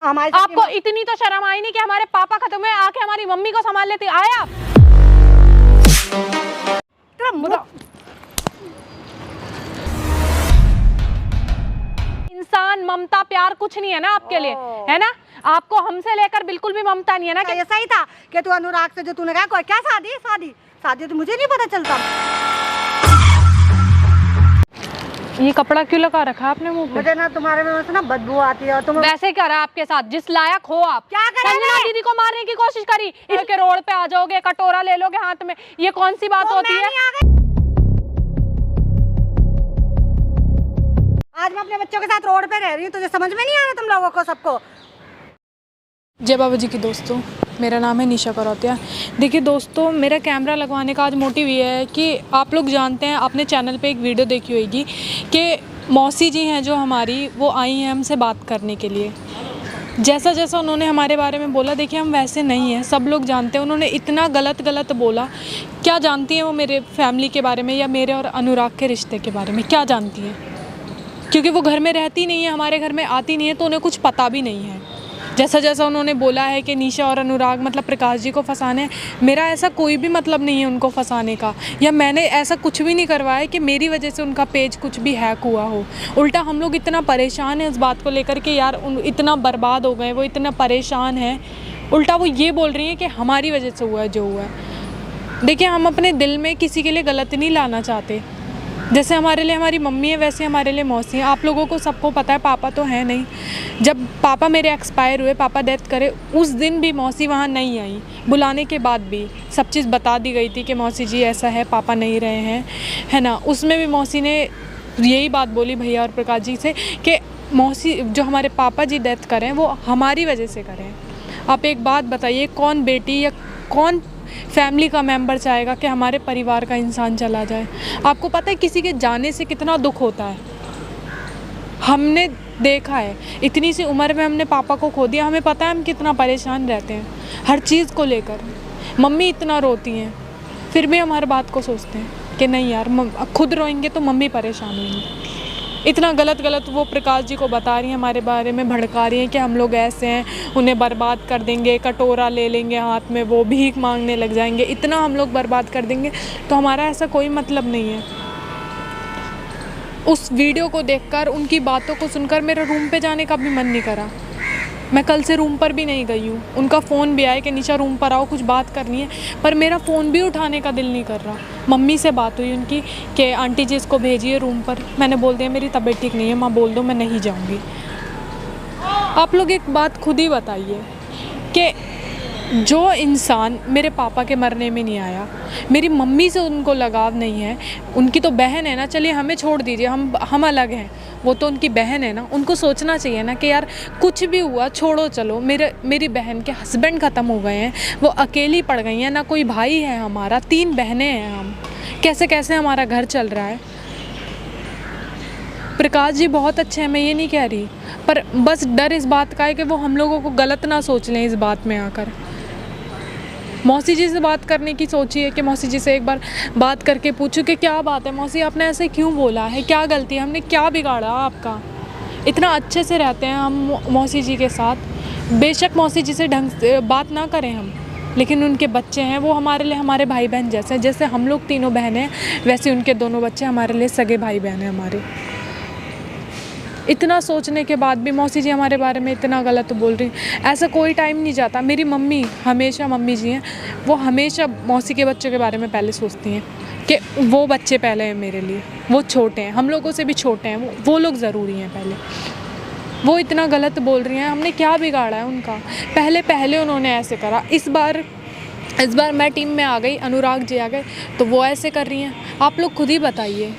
हमारी आपको इतनी तो शर्म आई नहीं कि हमारे पापा खत्म हुए आके हमारी मम्मी को संभाल लेती? आया इंसान, ममता प्यार कुछ नहीं है ना आपके लिए, है ना? आपको हमसे लेकर बिल्कुल भी ममता नहीं है ना? ऐसा ही था कि तू अनुराग से जो तूने कहा कोई क्या शादी शादी शादी तो मुझे नहीं पता चलता। ये कपड़ा क्यों लगा रखा है आपने मुंह पे? मुझे ना तुम्हारे में से ना बदबू आती है और तुम वैसे क्या रहा आपके साथ, जिस लायक हो आप। क्या करें? संजना दीदी को मारने की कोशिश करी, इसके रोड पे आ जाओगे, कटोरा ले लोगे हाथ में, ये कौन सी बात होती है? आज मैं अपने बच्चों के साथ रोड पे रह रही हूँ, तुझे समझ में नहीं आ रहा तुम लोगों को सबको? जय बाबा जी की दोस्तों, मेरा नाम है निशा करौतिया। देखिए दोस्तों, मेरा कैमरा लगवाने का आज मोटिव ये है कि आप लोग जानते हैं, आपने चैनल पे एक वीडियो देखी होगी कि मौसी जी हैं जो हमारी, वो आई हैं हमसे बात करने के लिए। जैसा जैसा उन्होंने हमारे बारे में बोला, देखिए हम वैसे नहीं हैं, सब लोग जानते हैं। उन्होंने इतना गलत बोला। क्या जानती हैं वो मेरे फैमिली के बारे में या मेरे और अनुराग के रिश्ते के बारे में? क्या जानती हैं? क्योंकि वो घर में रहती नहीं है, हमारे घर में आती नहीं है, तो उन्हें कुछ पता भी नहीं है। जैसा जैसा उन्होंने बोला है कि निशा और अनुराग मतलब प्रकाश जी को फंसाने, मेरा ऐसा कोई भी मतलब नहीं है उनको फंसाने का, या मैंने ऐसा कुछ भी नहीं करवाया कि मेरी वजह से उनका पेज कुछ भी हैक हुआ हो। उल्टा हम लोग इतना परेशान हैं इस बात को लेकर के, यार इतना बर्बाद हो गए, वो इतना परेशान है। उल्टा वो ये बोल रही हैं कि हमारी वजह से हुआ है जो हुआ है। देखिए, हम अपने दिल में किसी के लिए गलत नहीं लाना चाहते। जैसे हमारे लिए हमारी मम्मी है, वैसे हमारे लिए मौसी है। आप लोगों को सबको पता है, पापा तो है नहीं। जब पापा मेरे एक्सपायर हुए, पापा डेथ करे, उस दिन भी मौसी वहाँ नहीं आई। बुलाने के बाद भी सब चीज़ बता दी गई थी कि मौसी जी ऐसा है, पापा नहीं रहे हैं, है ना। उसमें भी मौसी ने यही बात बोली भैया और प्रकाश जी से कि मौसी जो हमारे पापा जी डेथ करें वो हमारी वजह से करें। आप एक बात बताइए, कौन बेटी या कौन फैमिली का मेंबर चाहेगा कि हमारे परिवार का इंसान चला जाए? आपको पता है किसी के जाने से कितना दुख होता है? हमने देखा है, इतनी सी उम्र में हमने पापा को खो दिया। हमें पता है हम कितना परेशान रहते हैं हर चीज़ को लेकर। मम्मी इतना रोती हैं, फिर भी हम हर बात को सोचते हैं कि नहीं यार, खुद रोएंगे तो मम्मी परेशान होंगी। इतना गलत वो प्रकाश जी को बता रही हैं, हमारे बारे में भड़का रही हैं कि हम लोग ऐसे हैं, उन्हें बर्बाद कर देंगे, कटोरा ले लेंगे हाथ में, वो भीख मांगने लग जाएंगे, इतना हम लोग बर्बाद कर देंगे। तो हमारा ऐसा कोई मतलब नहीं है। उस वीडियो को देखकर, उनकी बातों को सुनकर मेरा रूम पे जाने का भी मन नहीं करा। मैं कल से रूम पर भी नहीं गई हूँ। उनका फ़ोन भी आया कि निशा रूम पर आओ, कुछ बात करनी है, पर मेरा फ़ोन भी उठाने का दिल नहीं कर रहा। मम्मी से बात हुई उनकी कि आंटी जी इसको भेजिए रूम पर। मैंने बोल दिया मेरी तबीयत ठीक नहीं है, माँ बोल दो मैं नहीं जाऊँगी। आप लोग एक बात खुद ही बताइए कि जो इंसान मेरे पापा के मरने में नहीं आया, मेरी मम्मी से उनको लगाव नहीं है, उनकी तो बहन है ना, चलिए हमें छोड़ दीजिए, हम अलग हैं, वो तो उनकी बहन है ना। उनको सोचना चाहिए ना कि यार कुछ भी हुआ छोड़ो, चलो मेरी बहन के हस्बैंड ख़त्म हो गए हैं, वो अकेली पड़ गई हैं, ना कोई भाई है हमारा, 3 बहनें हैं हम, कैसे कैसे हमारा घर चल रहा है। प्रकाश जी बहुत अच्छे हैं, मैं ये नहीं कह रही, पर बस डर इस बात का है कि वो हम लोगों को गलत ना सोच लें इस बात में आकर। मौसी जी से बात करने की सोची है कि मौसी जी से एक बार बात करके पूछूं कि क्या बात है मौसी, आपने ऐसे क्यों बोला है, क्या गलती है, हमने क्या बिगाड़ा आपका? इतना अच्छे से रहते हैं हम मौसी जी के साथ। बेशक मौसी जी से ढंग से बात ना करें हम, लेकिन उनके बच्चे हैं, वो हमारे लिए हमारे भाई बहन जैसे हैं। जैसे हम लोग तीनों बहनें हैं, वैसे उनके दोनों बच्चे हमारे लिए सगे भाई बहन हैं हमारे। इतना सोचने के बाद भी मौसी जी हमारे बारे में इतना गलत बोल रही। ऐसा कोई टाइम नहीं जाता। मेरी मम्मी हमेशा, मम्मी जी हैं, वो हमेशा मौसी के बच्चों के बारे में पहले सोचती हैं कि वो बच्चे पहले हैं मेरे लिए, वो छोटे हैं, हम लोगों से भी छोटे हैं, वो लोग ज़रूरी हैं पहले। वो इतना गलत बोल रही हैं, हमने क्या बिगाड़ा है उनका? पहले उन्होंने ऐसे करा, इस बार मैं टीम में आ गई, अनुराग जी आ गए, तो वो ऐसे कर रही हैं। आप लोग खुद ही बताइए।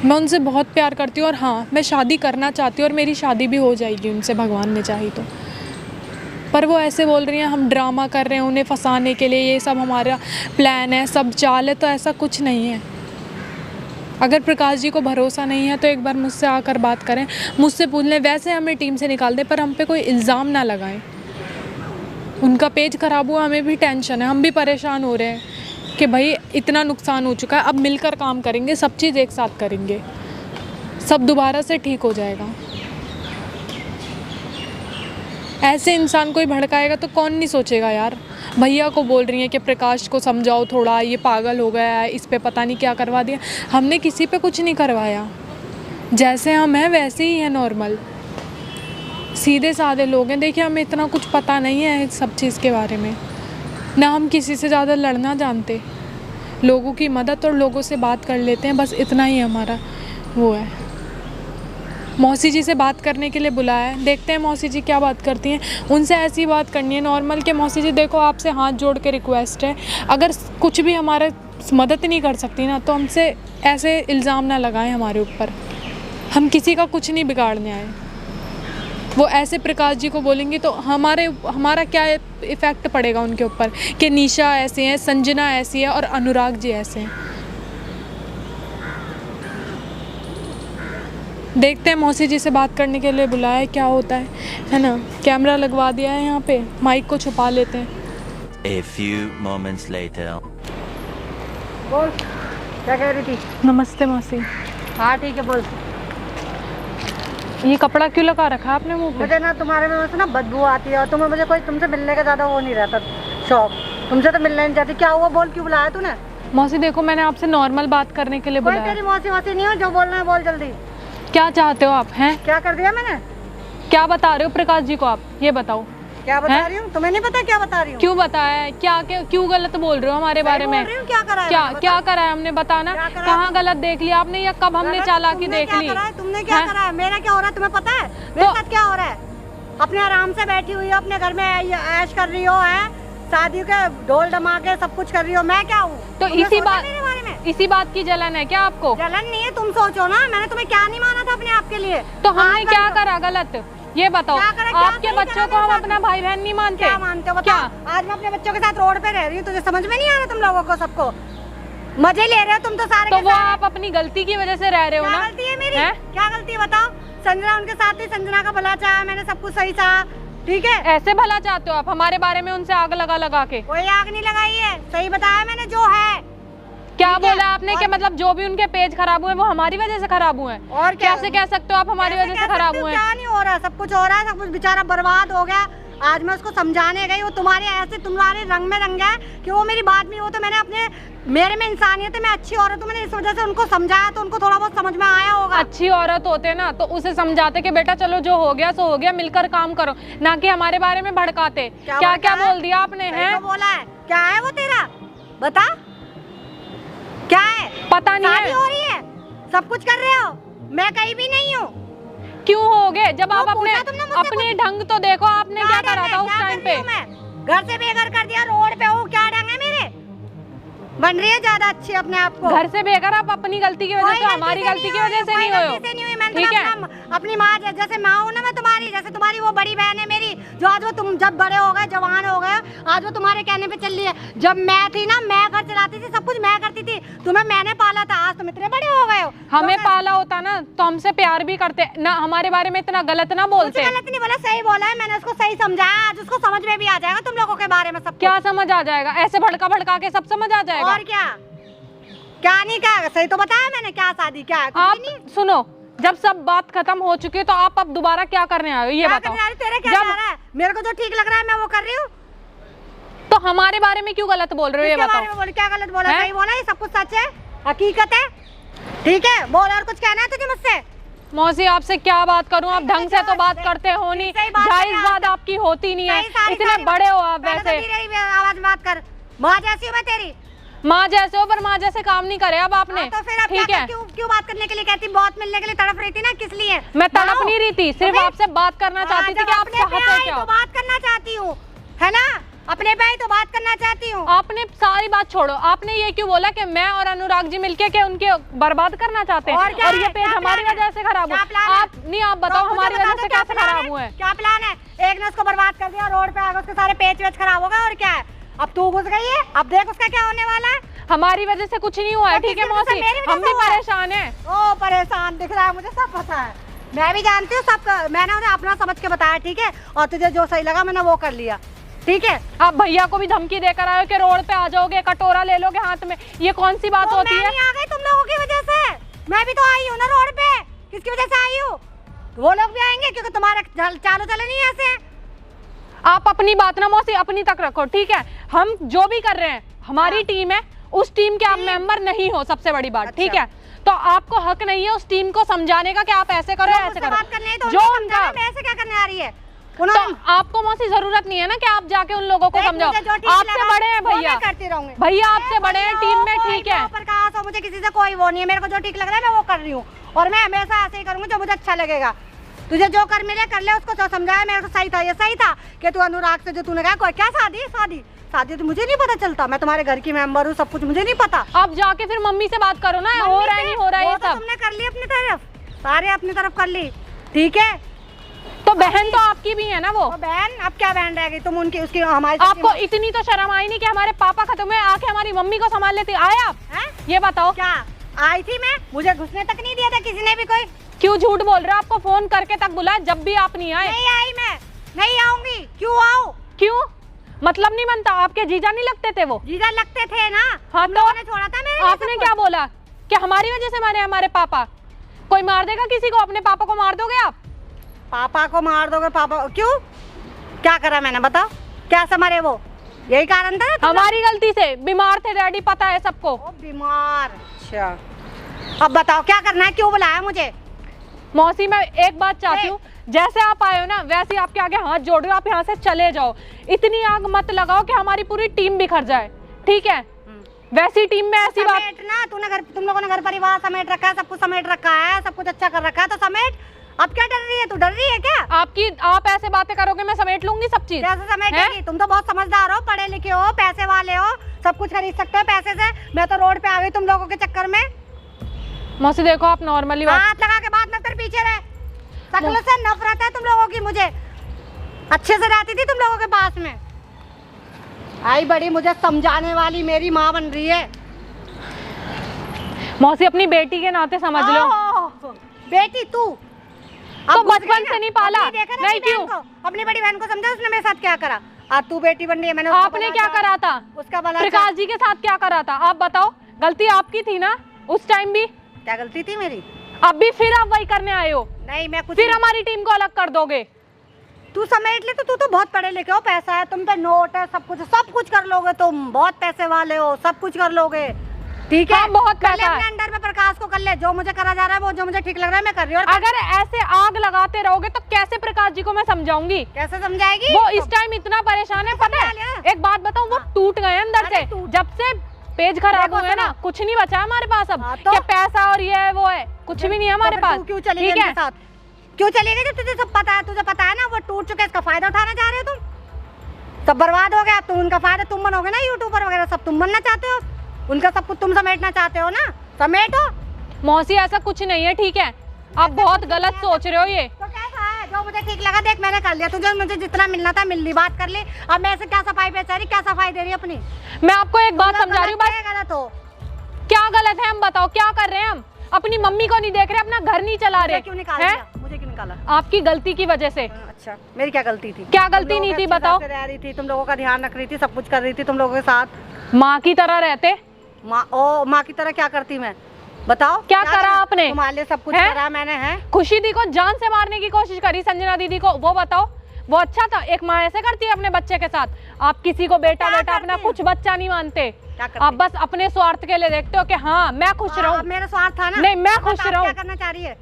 मैं उनसे बहुत प्यार करती हूँ और हाँ, मैं शादी करना चाहती हूँ और मेरी शादी भी हो जाएगी उनसे, भगवान ने चाही तो। पर वो ऐसे बोल रही हैं हम ड्रामा कर रहे हैं उन्हें फंसाने के लिए, ये सब हमारा प्लान है, सब चाल है, तो ऐसा कुछ नहीं है। अगर प्रकाश जी को भरोसा नहीं है तो एक बार मुझसे आकर बात करें, मुझसे पूछ लें। वैसे हमें टीम से निकाल दें, पर हम पे कोई इल्ज़ाम ना लगाएं। उनका पेज ख़राब हुआ, हमें भी टेंशन है, हम भी परेशान हो रहे हैं कि भाई इतना नुकसान हो चुका है, अब मिलकर काम करेंगे, सब चीज़ एक साथ करेंगे, सब दोबारा से ठीक हो जाएगा। ऐसे इंसान कोई भड़काएगा तो कौन नहीं सोचेगा यार। भैया को बोल रही हैं कि प्रकाश को समझाओ थोड़ा, ये पागल हो गया है, इस पे पता नहीं क्या करवा दिया। हमने किसी पे कुछ नहीं करवाया, जैसे हम हैं वैसे ही हैं, नॉर्मल सीधे साधे लोग हैं। देखिए हमें इतना कुछ पता नहीं है सब चीज़ के बारे में, ना हम किसी से ज़्यादा लड़ना जानते, लोगों की मदद और लोगों से बात कर लेते हैं, बस इतना ही हमारा वो है। मौसी जी से बात करने के लिए बुलाया है, देखते हैं मौसी जी क्या बात करती हैं। उनसे ऐसी बात करनी है नॉर्मल कि मौसी जी देखो आपसे हाथ जोड़ के रिक्वेस्ट है, अगर कुछ भी हमारा मदद नहीं कर सकती ना तो हमसे ऐसे इल्ज़ाम ना लगाएं हमारे ऊपर, हम किसी का कुछ नहीं बिगाड़ने आए। वो ऐसे प्रकाश जी को बोलेंगी तो हमारा क्या इफ़ेक्ट पड़ेगा उनके ऊपर कि निशा ऐसे हैं, संजना ऐसी है और अनुराग जी ऐसे हैं। देखते हैं मौसी जी से बात करने के लिए बुलाया है, क्या होता है ना। कैमरा लगवा दिया है यहाँ पे, माइक को छुपा लेते हैं। A few moments later. बोल क्या कह रही थी? नमस्ते मौसी। हाँ ठीक है बोल। ये कपड़ा क्यों लगा रखा है आपने मुँह पे? मुझे ना तुम्हारे में से ना बदबू आती है और तुम्हें मुझे कोई तुमसे मिलने का ज़्यादा वो नहीं रहता शौक, तुमसे तो मिलना नहीं चाहती। क्या हुआ बोल, क्यों बुलाया तूने? मौसी देखो मैंने आपसे नॉर्मल बात करने के लिए कोई बुलाया। तेरी मौसी वौसी नहीं हो, जो बोलना है बोल जल्दी। क्या चाहते हो आप हैं? क्या कर दिया मैंने? क्या बता रहे हो प्रकाश जी को आप, ये बताओ। क्या बता रही हूँ? तुम्हें नहीं पता क्या बता रही हूँ? क्यों बताया? क्यों गलत बोल रहे हो हमारे बारे में? क्या करा है? क्या करा है हमने, बताना। कहाँ गलत देख लिया आपने या कब हमने चालाकी देख ली? तुमने क्या करा है? मेरा क्या हो रहा है तुम्हें पता है? मेरे साथ क्या हो रहा है? अपने आराम से बैठी हुई हो, अपने घर में ऐश कर रही हो, है शादी के ढोल धमाके सब कुछ कर रही हो, मैं क्या हूँ? तो इसी बात की जलन है क्या आपको? जलन नहीं है, तुम सोचो ना मैंने तुम्हें क्या नहीं माना था अपने आप के लिए। तो हमने क्या करा गलत, ये बताओ। आपके बच्चों को हम अपना भाई बहन नहीं मानते? क्या मानते हो? क्या आज मैं अपने बच्चों के साथ रोड पे रह रही हूँ, तुझे समझ में नहीं आ रहा? तुम लोगों को सबको मजे ले रहे हो तुम तो सारे। तो वो आप अपनी गलती की वजह से रह रहे हो ना? क्या गलती है मेरी? क्या गलती है बताओ? संजना उनके साथ थी, संजना का भला चाहा मैंने, सब कुछ सही चाहा, ठीक है। ऐसे भला चाहते हो आप हमारे बारे में उनसे आग लगा के? कोई आग नहीं लगाई है, सही बताया मैंने जो है। क्या बोला आपने कि मतलब जो भी उनके पेज खराब हुए वो हमारी वजह से खराब हुए? और कैसे कह सकते हो आप हमारी वजह से खराब हुए? क्या नहीं हो रहा, सब कुछ हो रहा है, सब कुछ बेचारा बर्बाद हो गया। आज मैं उसको समझाने गई, वो तुम्हारे रंग में रंग है कि वो मेरी बात नहीं, वो तो मैंने मेरे में इंसानियत है, मैं अच्छी औरत हूँ, मैंने इस वजह से उनको समझाया तो उनको थोड़ा बहुत समझ में आया होगा। अच्छी औरत होते ना तो उसे समझाते कि बेटा चलो जो हो गया सो हो गया, मिलकर काम करो, ना कि हमारे बारे में भड़काते। क्या क्या बोल दिया आपने? है बोला है क्या है वो तेरा, बता क्या है? पता नहीं है। हो रही है, सब कुछ कर रहे हो, मैं कहीं भी नहीं हूँ। क्यों हो गए? जब आप अपने ढंग तो देखो, आपने क्या करा था उस टाइम पे? घर से बेघर कर दिया, रोड पे हूँ, क्या ढंग है मेरे? बन रही है ज्यादा अच्छी अपने आप को। घर से बेघर आप अपनी गलती की वजह से, हमारी गलती की वजह से नहीं हो। ठीक है, अपनी माँ जैसे माँ हूँ ना मैं तुम्हारी, जैसे तुम्हारी वो बड़ी बहन है मेरी, जो आज वो तुम जब बड़े हो गए, जवान हो गए, आज वो तुम्हारे कहने पे चल रही है। जब मैं थी ना, मैं घर चलाती थी, सब कुछ मैं करती थी, तुम्हें मैंने पाला था, आज तुम इतने बड़े हो गए हो। हमें पाला होता ना तो हमसे प्यार भी करते ना, हमारे बारे में इतना गलत ना बोलते। गलत नहीं बोला, सही बोला है मैंने, उसको सही समझाया, आज उसको समझ में भी आ जाएगा तुम लोगों के बारे में सब। क्या समझ आ जाएगा? ऐसे भड़का के सब समझ आ जाएगा। और क्या नहीं, क्या सही तो बताया मैंने, क्या शादी क्या है? आप सुनो, जब सब बात खत्म हो चुकी है तो आप अब दोबारा क्या करने आए हो ये बताओ। तेरे क्या जा रहा है? मेरे को जो ठीक लग रहा है मैं वो कर रही हूँ। तो हमारे बारे में क्यों गलत बोल रहे हो ये बताओ। क्या गलत बोला? सही बोला, ये सब कुछ सच है, हकीकत है, ठीक है। बोल, और कुछ कहना है तुझे मुझसे? मौसी आपसे क्या बात करूं, आप ढंग से तो बात करते हो नहीं, जायज बात आपकी होती नहीं है, इतने बड़े हो आप। वैसे आवाज बात कर, माँ जैसी हूँ मैं तेरी। माँ जैसे हो पर माँ जैसे काम नहीं करे अब आपने। तो फिर अब ठीक है, क्यों बात करने के लिए कहती? बहुत मिलने के लिए तड़प रही थी ना, किस लिए? मैं तड़प नहीं रही थी, सिर्फ आपसे बात करना चाहती थी कि आप चाहते क्या? तो बात करना चाहती हूँ, है ना, अपने पे तो बात करना चाहती हूँ। आपने सारी बात छोड़ो, आपने ये क्यों बोला कि मैं और अनुराग जी मिलके के उनके बर्बाद करना चाहते हैं और ये पेज हमारी वजह से खराब हुआ? आप नहीं, आप बताओ हमारी वजह से कैसे खराब हुआ है? क्या प्लान है? एक ने उसको बर्बाद कर दिया, रोड पे आ गए, उसके सारे पेज वेज खराब हो गए, और क्या है? अब तू घुस गई है, अब देख उसका क्या होने वाला है। हमारी वजह से कुछ नहीं हुआ है, ठीक है मौसी, हम भी परेशान हैं। ओ परेशान दिख रहा है मुझे, सब पता है, मैं भी जानती हूँ सब, मैंने उन्हें अपना समझ के बताया, ठीक है, और तुझे जो सही लगा मैंने वो कर लिया, ठीक है। आप भैया को भी धमकी देकर आए हो कि रोड पे आ जाओगे, कटोरा ले लोगे हाथ में, ये कौन सी बात होती है? मैं नहीं आ गई तुम लोगों की वजह से, मैं भी तो आई हूँ ना रोड पे, किसकी वजह से आई हूँ? वो लोग भी आएंगे क्योंकि तुम्हारे चालू चले नहीं ऐसे, आप अपनी बात ना मौसी अपनी तक रखो, ठीक है? हम जो भी कर रहे हैं, हमारी टीम है, उस टीम के आप मेंबर नहीं हो, सबसे बड़ी बात, ठीक है? तो आपको हक नहीं है उस टीम को समझाने का कि आप ऐसे करो, ऐसे करो। जो उनका ऐसे क्या करने आ रही है, तो आपको मौसी जरूरत नहीं है ना कि आप जाके उन लोगों को समझाओ। आपसे बड़े हैं भैया, भैया आपसे बड़े हैं टीम में, ठीक है? प्रकाश हो, मुझे किसी से कोई वो नहीं है, मेरे को जो ठीक लग रहा है मैं वो कर रही हूँ, और मैं हमेशा ऐसे ही करूंगी जो मुझे अच्छा लगेगा। तुझे जो कर मिले कर ले, उसको जो समझाया मेरे को सही था, ये सही था कि तू अनुराग से जो तूने कहा कोई क्या शादी तो मुझे नहीं पता चलता, मैं तुम्हारे घर की मेंबर हूँ, सब कुछ मुझे नहीं पता। आप जाके फिर मम्मी से बात करो ना, हो रहा है नहीं हो रहा है ये सब। तुमने कर ली अपनी तरफ, सारे अपनी तरफ कर ली, ठीक है? तो बहन तो आपकी भी है ना वो बहन, अब क्या बहन रह गई तुम उनकी, उसकी हमारी। आपको इतनी तो शर्म आई नहीं कि हमारे पापा खत्म है, आके हमारी मम्मी को संभाल लेती? आए आप ये बताओ। क्या आई थी मैं? मुझे घुसने तक नहीं दिया था किसी ने भी। कोई क्यों झूठ बोल रहे हो? आपको फोन करके तक बुलाया, जब भी आप नहीं आए। नहीं आई, मैं नहीं आऊंगी। क्यों आऊं? क्यों? मतलब नहीं बनता? आपके जीजा नहीं लगते थे वो? जीजा लगते थे ना। हाँ, तो छोड़ा था मेरे। आपने क्या बोला कि हमारी वजह से मारे हमारे पापा? कोई मार देगा किसी को? अपने पापा को मार दोगे आप? पापा को मार दोगे? पापा क्यों? क्या करा मैंने, बताओ? क्या समझे वो? यही कारण था हमारी गलती से। बीमार थे डैडी, पता है सबको। बीमार? अच्छा, अब बताओ क्या करना है, क्यों बुलाया मुझे? मौसी मैं एक बात चाहती हूँ, जैसे आप आए हो ना वैसे ही आपके आगे हाथ जोड़ रहे हो, आप यहाँ से चले जाओ। इतनी आग मत लगाओ कि हमारी पूरी टीम बिखर जाए, ठीक है? वैसी टीम में ऐसी बात ना, तुम लोगों ने घर परिवार समेट रखा है, सब कुछ समेट रखा है, सब कुछ अच्छा कर रखा है, तो समेट। अब क्या डर रही है? तू डर रही है क्या? आप ऐसे बातें करोगे मैं समेट लूंगी सब चीज। कैसे समेटेगी? तुम तो बहुत समझदार हो, पढ़े लिखे हो, पैसे वाले हो, सब कुछ खरीद सकते हो पैसे से। मैं तो रोड पे आ गई तुम लोगों के चक्कर में। मौसी देखो, आप नॉर्मली हाथ लगा के बात मत कर, पीछे रहे। शक्ल से नफरत है तुम लोगों की मुझे। अच्छे से रहती थी तुम लोगों के पास में, आई बड़ी मुझे समझाने वाली मेरी माँ बन रही है। मौसी अपनी बेटी के नाते समझ लो। बेटी तू तो बचपन से नहीं पाला? नहीं, क्यों? अपनी बड़ी बहन को समझा, उसने मेरे साथ क्या करा? आज तू बेटी बन रही है, मैंने आपने क्या करा था? उसका भला प्रकाश जी के साथ क्या करा था? आप बताओ। गलती आपकी थी ना उस टाइम भी? क्या गलती थी मेरी? अब भी फिर आप वही करने आए हो? नहीं, मैं कुछ फिर हमारी टीम को अलग कर दोगे? तू समेट ले, तो तू तो बहुत पढ़े लिखे हो, पैसा है तुम पे, नोट है, सब कुछ कर लोगे तुम, बहुत पैसे वाले हो, सब कुछ कर लोगे, ठीक है? हाँ, बहुत पैसा है। अपने अंडर में प्रकाश को कर ले, जो मुझे करा जा रहा है वो जो मुझे ठीक लग रहा है मैं कर रही हूँ। अगर ऐसे आग लगाते रहोगे तो कैसे प्रकाश जी को मैं समझाऊंगी? कैसे समझाएगी? वो इस टाइम इतना परेशान है, पता है? एक बात बताऊं, वो टूट गए अंदर से। जब से पेज खराब हो गए ना, कुछ नहीं बचा हमारे पास अब। क्या पैसा और ये है वो है, कुछ भी नहीं है हमारे पास। क्यों चली गई मेरे साथ? क्यों चली गई? तुझे सब पता है, तुझे पता है ना वो टूट चुके, इसका फायदा उठाना चाह रहे हो तुम। सब बर्बाद हो गया, तो उनका फायदा तुम बनोगे ना, यूट्यूबर वगैरह सब तुम बनना चाहते हो, उनका सब कुछ तुम समेटना चाहते हो ना, समेटो। मौसी ऐसा कुछ नहीं है, ठीक है? आप बहुत गलत सोच रहे हो। ये तो कैसा है? जो मुझे ठीक लगा, देख मैंने कर लिया, तुझे मुझे जितना मिलना था मिल ली, बात कर ली। अब मैं ऐसे क्या सफाई बेचारी, क्या सफाई दे रही है अपनी? मैं आपको एक बात समझा रही हूँ बस। गलत हो? क्या गलत है? हम बताओ क्या कर रहे हैं? हम अपनी मम्मी को नहीं देख रहे, अपना घर नहीं चला रहे। क्यों निकाला? मुझे क्यों निकाला? आपकी गलती की वजह से। अच्छा, मेरी क्या गलती थी? क्या गलती नहीं थी बताओ? रह रही थी, तुम लोगों का ध्यान रख रही थी, सब कुछ कर रही थी तुम लोगों के साथ, माँ की तरह रहते। माँ की तरह क्या करती मैं? बताओ क्या करा आपने? तुम्हारे लिए सब कुछ करा मैंने, है? खुशी दी को जान से मारने की कोशिश करी, संजना दीदी को, वो बताओ वो अच्छा था? एक माँ ऐसे करती है अपने बच्चे के साथ? आप किसी को बेटा बेटा अपना कुछ बच्चा नहीं मानते, आप बस अपने स्वार्थ के लिए देखते हो कि हाँ मैं खुश रहूं। मेरा स्वार्थ था ना? नहीं, मैं खुश रहूं। क्या करना चाह रही है?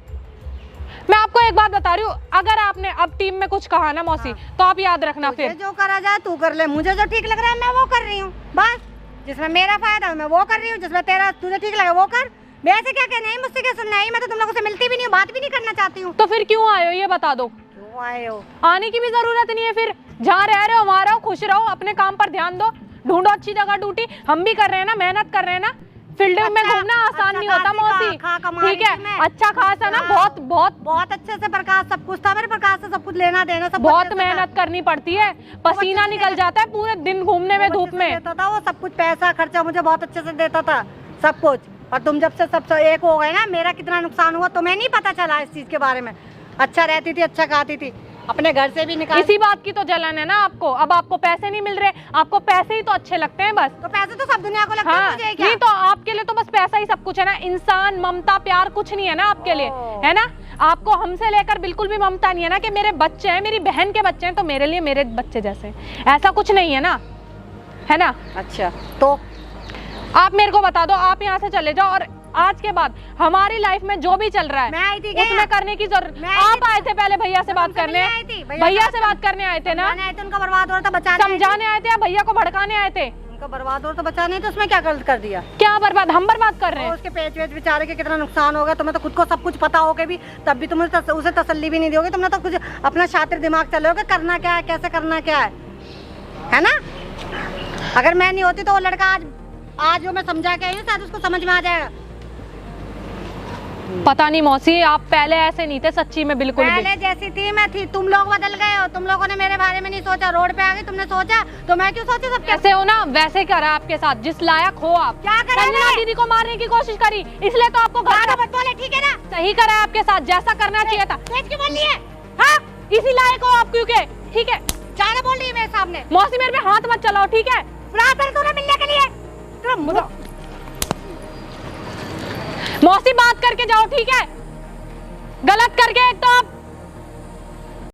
मैं आपको एक बात बता रही हूँ, अगर आपने अब टीम में कुछ कहा ना मौसी, तो आप याद रखना फिर जो करा जाए तू कर ले, मुझे जो ठीक लग रहा है मैं वो कर रही हूँ, बस। जिसमें मेरा फायदा है मैं वो कर रही हूँ, जिसमें तेरा तुझे ठीक लगे वो कर। वैसे क्या कहना है, मुझसे क्या सुनना है? मैं तो तुम लोगों से मिलती भी नहीं हूँ, बात भी नहीं करना चाहती हूँ। तो फिर क्यों आए हो ये बता दो? क्यों आए हो? आने की भी जरूरत नहीं है। फिर जहाँ रह रहे हो वहाँ रहो, खुश रहो, अपने काम पर ध्यान दो, ढूंढो अच्छी जगह ड्यूटी। हम भी कर रहे हैं ना, मेहनत कर रहे हैं ना। फील्ड में घूमना आसान नहीं होता मौसी, ठीक है? अच्छा खासा ना, बहुत बहुत बहुत अच्छे से प्रकाश सब कुछ था मेरे, प्रकाश से सब कुछ लेना देना सब बहुत मेहनत करनी पड़ती है, पसीना निकल जाता है पूरे दिन घूमने में, धूप में। देता था वो सब कुछ, पैसा खर्चा मुझे बहुत अच्छे से देता था सब कुछ। और तुम जब से सब एक हो गए ना, मेरा कितना नुकसान हुआ तुम्हें नहीं पता चला इस चीज के बारे में। अच्छा रहती थी, अच्छा खाती थी, अपने घर से भी निकाल। इसी बात की तो जलन है ना आपको। अब आपको पैसे नहीं मिल रहे, आपको पैसे ही तो अच्छे लगते हैं बस। तो पैसे तो सब दुनिया को लगते हैं, हाँ, मुझे क्या? नहीं तो आपके लिए तो बस पैसा ही सब कुछ है ना। इंसान, ममता, प्यार कुछ नहीं है ना आपके लिए, है ना। आपको हमसे लेकर बिल्कुल भी ममता नहीं है ना कि मेरे बच्चे हैं, मेरी बहन के बच्चे हैं तो मेरे लिए मेरे बच्चे जैसे, ऐसा कुछ नहीं है ना, है ना। अच्छा तो आप मेरे को बता दो, आप यहाँ से चले जाओ और आज के बाद हमारी लाइफ में जो भी चल रहा है मैं आई थी क्या? उसमें करने की जरूरत। मैं आई आप आए थे पहले भैया से बात करने, भैया से बात करने आए थे ना, समझाने आए थे, उनका बर्बाद हो रहा था, बचाने समझाने आए थे या भैया को भड़काने आए थे? उनका बर्बाद हो रहा था, बचाने, तो उसमें क्या गलत कर दिया? क्या बर्बाद? हम बर्बाद कर रहे तो हैं? उसके पेट वेच बेचारे के कितना नुकसान हो गया। तुम्हें तो खुद को सब कुछ पता होगा भी, तब भी तुम उसे तसल्ली भी नहीं दोगे। तुमने तो कुछ अपना शातिर दिमाग चलोगे, करना क्या है, कैसे करना क्या है ना। अगर मैं नहीं होती तो वो लड़का आज जो मैं समझा के आई हूँ शायद उसको समझ में आ जाएगा। पता नहीं मौसी, आप पहले ऐसे नहीं थे सच्ची में, बिल्कुल भी। पहले जैसी थी मैं थी, तुम लोग बदल गए हो। तुम लोगों ने मेरे बारे में नहीं सोचा, रोड पे आ गई, तुमने सोचा तो मैं क्यों सोचू सब कैसे हो ना वैसे करा आपके साथ, जिस लायक हो आप। क्या करा संजना मैंने? दीदी को मारने की कोशिश करी, इसलिए तो आपको घर मत बोले, ठीक है ना। सही करा है आपके साथ, जैसा करना चाहिए था। तेज क्यों बोल रही है? हाँ, इसी लायक हो आप, क्योंकि ठीक है। ज्यादा बोल रही है मेरे सामने। मौसी मेरे पे हाथ मत चलाओ, ठीक है। बुलाता तूने मिलने के लिए। मौसी बात करके जाओ, ठीक है। गलत करके एक तो आप